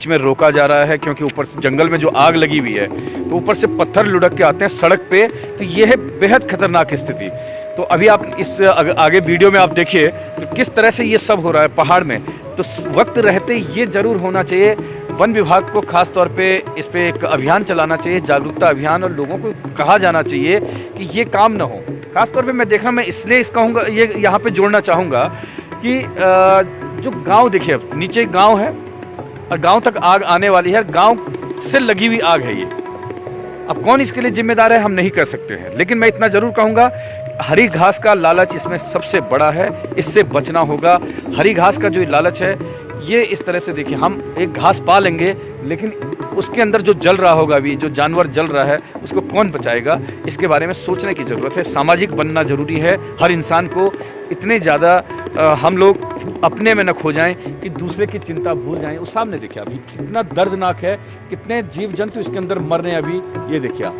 बीच में रोका जा रहा है क्योंकि ऊपर से जंगल में जो आग लगी हुई है तो ऊपर से पत्थर लुढ़क के आते हैं सड़क पे। तो ये है बेहद खतरनाक स्थिति। तो अभी आप इस आगे वीडियो में आप देखिए तो किस तरह से ये सब हो रहा है पहाड़ में। तो वक्त रहते ये जरूर होना चाहिए, वन विभाग को खास तौर पे इस पे एक अभियान चलाना चाहिए, जागरूकता अभियान, और लोगों को कहा जाना चाहिए कि ये काम ना हो। खास तौर पे मैं देखा, मैं इसलिए इस कहूँगा, ये यहाँ पे जोड़ना चाहूँगा कि जो गांव देखिए, नीचे गांव है और गांव तक आग आने वाली है, गांव से लगी हुई आग है ये। अब कौन इसके लिए जिम्मेदार है हम नहीं कह सकते हैं, लेकिन मैं इतना जरूर कहूँगा हरी घास का लालच इसमें सबसे बड़ा है, इससे बचना होगा। हरी घास का जो लालच है ये इस तरह से देखिए, हम एक घास पा लेंगे लेकिन उसके अंदर जो जल रहा होगा, अभी जो जानवर जल रहा है उसको कौन बचाएगा, इसके बारे में सोचने की ज़रूरत है। सामाजिक बनना ज़रूरी है। हर इंसान को इतने ज़्यादा हम लोग अपने में न खो जाएं कि दूसरे की चिंता भूल जाएं। उस सामने देखिए अभी कितना दर्दनाक है, कितने जीव जंतु इसके अंदर मर रहे हैं अभी, ये देखिए आप।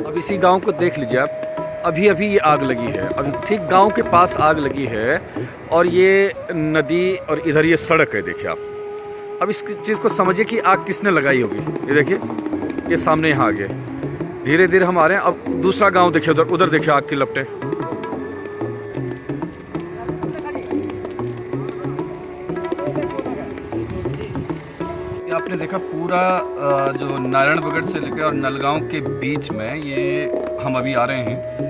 अब इसी गांव को देख लीजिए आप, अभी अभी ये आग लगी है, अभी ठीक गांव के पास आग लगी है और ये नदी और इधर ये सड़क है, देखिए आप। अब इस चीज़ को समझिए कि आग किसने लगाई होगी। ये देखिए, ये सामने यहाँ आगे धीरे धीरे हम आ रहे हैं। अब दूसरा गांव देखिए, उधर उधर देखिए आग की लपटें। आपने देखा पूरा जो नारायणबगड़ से लेकर और नलगांव के बीच में ये हम अभी आ रहे हैं।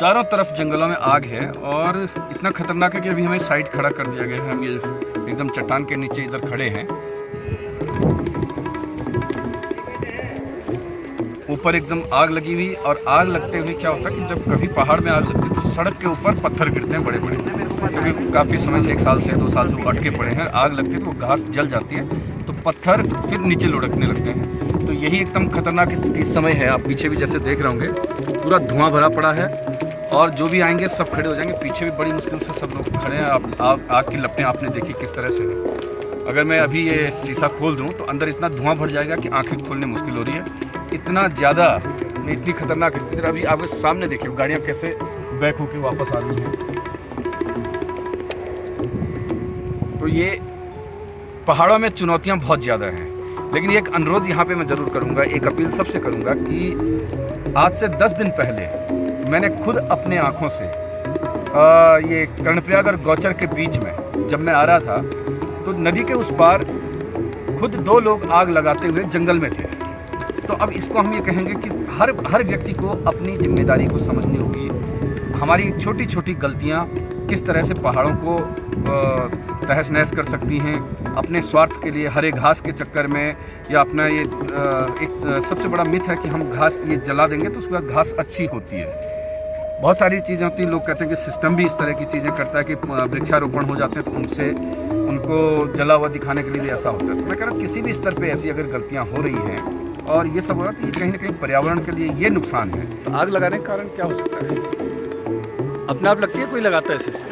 चारों तरफ जंगलों में आग है और इतना खतरनाक है कि अभी हमें साइड खड़ा कर दिया गया है। हम ये एकदम चट्टान के नीचे इधर खड़े हैं। ऊपर एकदम आग लगी हुई, और आग लगते हुए क्या होता है कि जब कभी पहाड़ में आग लगती है तो सड़क के ऊपर पत्थर गिरते हैं बड़े बड़े, क्योंकि काफ़ी समय से 1 साल से 2 साल से वो अटके पड़े हैं। आग लगती है तो वो घास जल जाती है तो पत्थर फिर नीचे लुढ़कने लगते हैं। तो यही एकदम खतरनाक स्थिति इस समय है। आप पीछे भी जैसे देख रहे होंगे पूरा धुआं भरा पड़ा है और जो भी आएंगे सब खड़े हो जाएंगे। पीछे भी बड़ी मुश्किल से सब लोग खड़े हैं। आग की लपटें आपने देखी किस तरह से है। अगर मैं अभी ये शीशा खोल दूं तो अंदर इतना धुआं भर जाएगा कि आंखें खोलने मुश्किल हो रही है। इतना ज़्यादा, इतनी खतरनाक स्थिति। अभी आप सामने देखिए गाड़ियाँ कैसे बैक होकर वापस आ रही हैं। तो ये पहाड़ों में चुनौतियाँ बहुत ज़्यादा हैं, लेकिन एक अनुरोध यहाँ पे मैं ज़रूर करूँगा, एक अपील सबसे करूँगा कि आज से 10 दिन पहले मैंने खुद अपने आँखों से ये कर्णप्रयाग और गौचर के बीच में जब मैं आ रहा था तो नदी के उस पार खुद 2 लोग आग लगाते हुए जंगल में थे। तो अब इसको हम ये कहेंगे कि हर व्यक्ति को अपनी जिम्मेदारी को समझनी होगी। हमारी छोटी छोटी गलतियाँ किस तरह से पहाड़ों को तहस नहस कर सकती हैं। अपने स्वार्थ के लिए हरे घास के चक्कर में, या अपना ये एक सबसे बड़ा मिथ है कि हम घास ये जला देंगे तो उसके बाद घास अच्छी होती है। बहुत सारी चीज़ें होती हैं। लोग कहते हैं कि सिस्टम भी इस तरह की चीज़ें करता है कि वृक्षारोपण हो जाते हैं तो उनसे उनको जला हुआ दिखाने के लिए भी ऐसा होता है। तो मैं कह रहा हूँ किसी भी स्तर पर ऐसी अगर गलतियाँ हो रही हैं और ये सब हो रहा है तो ये कहीं ना कहीं पर्यावरण के लिए ये नुकसान है। तो आग लगाने का कारण क्या हो सकता है? अपने आप लगती है कोई लगाता है ऐसे?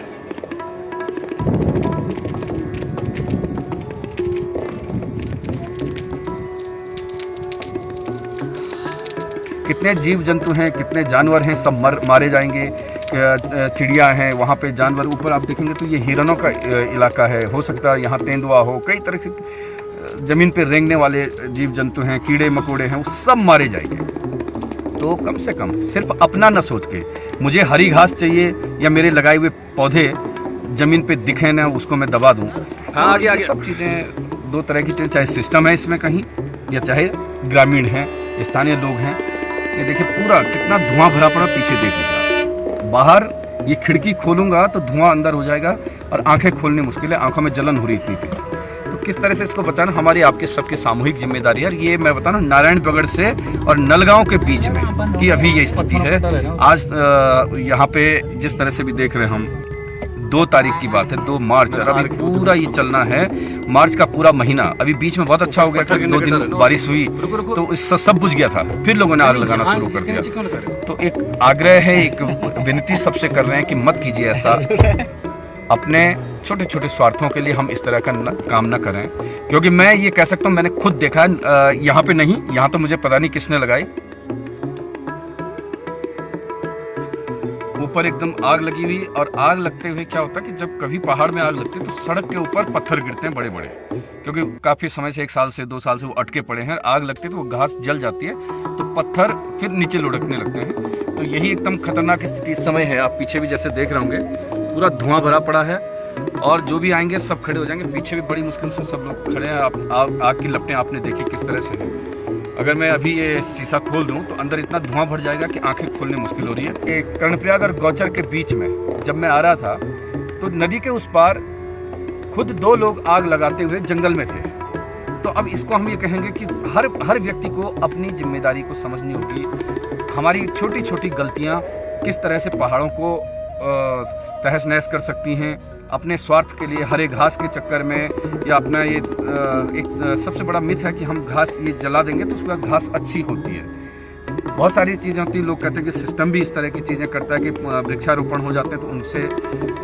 कितने जीव जंतु हैं, कितने जानवर हैं, सब मारे जाएंगे। चिड़िया हैं, वहाँ पे जानवर, ऊपर आप देखेंगे तो ये हिरणों का इलाका है। हो सकता है यहाँ तेंदुआ हो, कई तरह से ज़मीन पे रेंगने वाले जीव जंतु हैं, कीड़े मकोड़े हैं, वो सब मारे जाएंगे। तो कम से कम सिर्फ अपना न सोच के मुझे हरी घास चाहिए या मेरे लगाए हुए पौधे ज़मीन पे दिखे ना उसको मैं दबा दूँ। हाँ, आगे सब चीज़ें 2 तरह की चीज़ें, चाहे सिस्टम है इसमें कहीं या चाहे ग्रामीण हैं, स्थानीय लोग हैं। ये देखिए पूरा कितना धुआं भरा पड़ा, पीछे देख लीजिए। बाहर ये खिड़की खोलूँगा तो धुआं अंदर हो जाएगा और आंखें खोलनी मुश्किल है, आंखों में जलन हो रही इतनी तेज। तो किस तरह से इसको बचाना हमारी आपके सबकी सामूहिक जिम्मेदारी है। ये मैं बता रहा हूँ नारायणबगड़ से और नलगांव के बीच में कि अभी ये स्थिति है। आज यहाँ पे जिस तरह से भी देख रहे हैं हम, 2 तारीख की बात है, 2 मार्च, और अभी पूरा ये चलना है। मार्च का पूरा महीना अभी बीच में बहुत अच्छा हो गया था, 2 दिन बारिश हुई तो इससे सब बुझ गया था, फिर लोगों ने आग लगाना शुरू कर दिया। तो एक आग्रह है, एक विनती सबसे कर रहे हैं कि मत कीजिए ऐसा। अपने छोटे छोटे स्वार्थों के लिए हम इस तरह का काम ना करें, क्योंकि मैं ये कह सकता हूँ मैंने खुद देखा, यहाँ पे नहीं, यहाँ तो मुझे पता नहीं किसने लगाई। ऊपर ऊपर एकदम आग लगी हुई, और आग लगते हुए क्या होता है कि जब कभी पहाड़ में आग लगती है तो सड़क के ऊपर पत्थर गिरते हैं बड़े बड़े, क्योंकि काफ़ी समय से 1 साल से 2 साल से वो अटके पड़े हैं। आग लगती है तो वो घास जल जाती है तो पत्थर फिर नीचे लुढ़कने लगते हैं। तो यही एकदम खतरनाक स्थिति इस समय है। आप पीछे भी जैसे देख रहे होंगे पूरा धुआं भरा पड़ा है, और जो भी आएंगे सब खड़े हो जाएंगे। पीछे भी बड़ी मुश्किल से सब लोग खड़े हैं। आग की लपटें आपने देखी किस तरह से है। अगर मैं अभी ये शीशा खोल दूं तो अंदर इतना धुआं भर जाएगा कि आंखें खोलने मुश्किल हो रही है। ये कर्णप्रयाग और गौचर के बीच में जब मैं आ रहा था तो नदी के उस पार खुद 2 लोग आग लगाते हुए जंगल में थे। तो अब इसको हम ये कहेंगे कि हर व्यक्ति को अपनी जिम्मेदारी को समझनी होगी। हमारी छोटी छोटी गलतियाँ किस तरह से पहाड़ों को तहस नहस कर सकती हैं। अपने स्वार्थ के लिए हरे घास के चक्कर में, या अपना ये एक सबसे बड़ा मिथ है कि हम घास ये जला देंगे तो उसके बाद घास अच्छी होती है। बहुत सारी चीज़ें होती हैं। लोग कहते हैं कि सिस्टम भी इस तरह की चीज़ें करता है कि वृक्षारोपण हो जाते हैं तो उनसे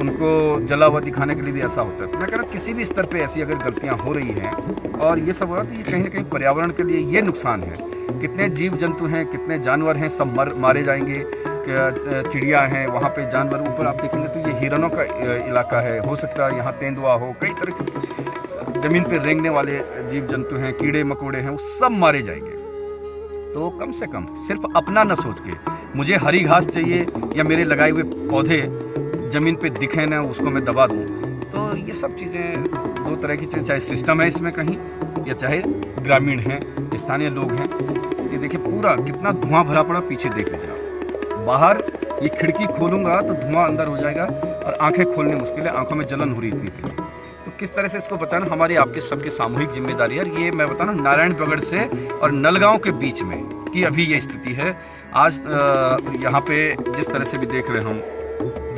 उनको जला हुआ दिखाने के लिए भी ऐसा होता है। तो मैं कह रहा हूँ किसी भी स्तर पर ऐसी अगर गलतियाँ हो रही हैं और ये सब हो रहा है तो ये कहीं ना कहीं पर्यावरण के लिए ये नुकसान है। कितने जीव जंतु हैं, कितने जानवर हैं, सब मारे जाएंगे। चिड़िया हैं, वहाँ पे जानवर, ऊपर आप देखेंगे तो ये हिरणों का इलाका है। हो सकता है यहाँ तेंदुआ हो, कई तरह के ज़मीन पे रेंगने वाले जीव जंतु हैं, कीड़े मकोड़े हैं, वो सब मारे जाएंगे। तो कम से कम सिर्फ अपना न सोच के मुझे हरी घास चाहिए या मेरे लगाए हुए पौधे ज़मीन पे दिखे ना उसको मैं दबा दूँ, तो ये सब चीज़ें 2 तरह की चीज़ें, चाहे सिस्टम है इसमें कहीं या चाहे ग्रामीण हैं, स्थानीय लोग हैं। ये देखिए पूरा कितना धुआं भरा पड़ा, पीछे देख लीजिए आप। बाहर ये खिड़की खोलूँगा तो धुआं अंदर हो जाएगा और आंखें खोलने मुश्किल है, आंखों में जलन हो रही थी। तो किस तरह से इसको बचाना हमारी आपके सबकी सामूहिक जिम्मेदारी है। ये मैं बता रहा हूँ नारायणगढ़ से और नलगांव के बीच में की अभी ये स्थिति है। आज यहाँ पे जिस तरह से भी देख रहे हम,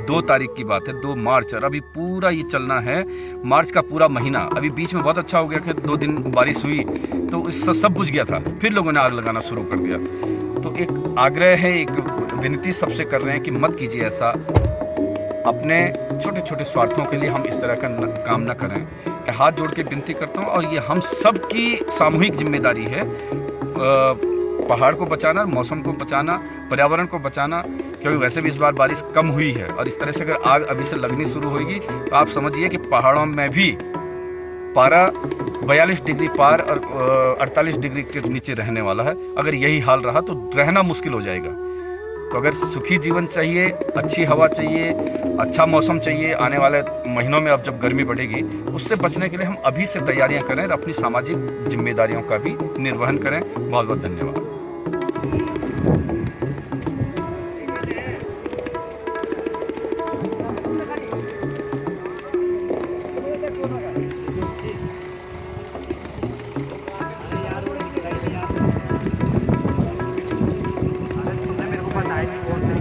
2 तारीख की बात है, 2 मार्च, और अभी पूरा ये चलना है मार्च का पूरा महीना। अभी बीच में बहुत अच्छा हो गया कि 2 दिन बारिश हुई तो इससे सब बुझ गया था, फिर लोगों ने आग लगाना शुरू कर दिया। तो एक आग्रह है, एक विनती सबसे कर रहे हैं कि मत कीजिए ऐसा। अपने छोटे छोटे स्वार्थों के लिए हम इस तरह का काम न करें। हाथ जोड़ के विनती करता हूँ, और ये हम सब की सामूहिक जिम्मेदारी है। पहाड़ को बचाना, मौसम को बचाना, पर्यावरण को बचाना, क्योंकि वैसे भी इस बार बारिश कम हुई है। और इस तरह से अगर आग अभी से लगनी शुरू होगी तो आप समझिए कि पहाड़ों में भी पारा 42 डिग्री पार और 48 डिग्री के नीचे रहने वाला है। अगर यही हाल रहा तो रहना मुश्किल हो जाएगा। तो अगर सुखी जीवन चाहिए, अच्छी हवा चाहिए, अच्छा मौसम चाहिए आने वाले महीनों में, अब जब गर्मी बढ़ेगी, उससे बचने के लिए हम अभी से तैयारियां करें और अपनी सामाजिक जिम्मेदारियों का भी निर्वहन करें। बहुत बहुत धन्यवाद। मेरे को पता है कि कौन से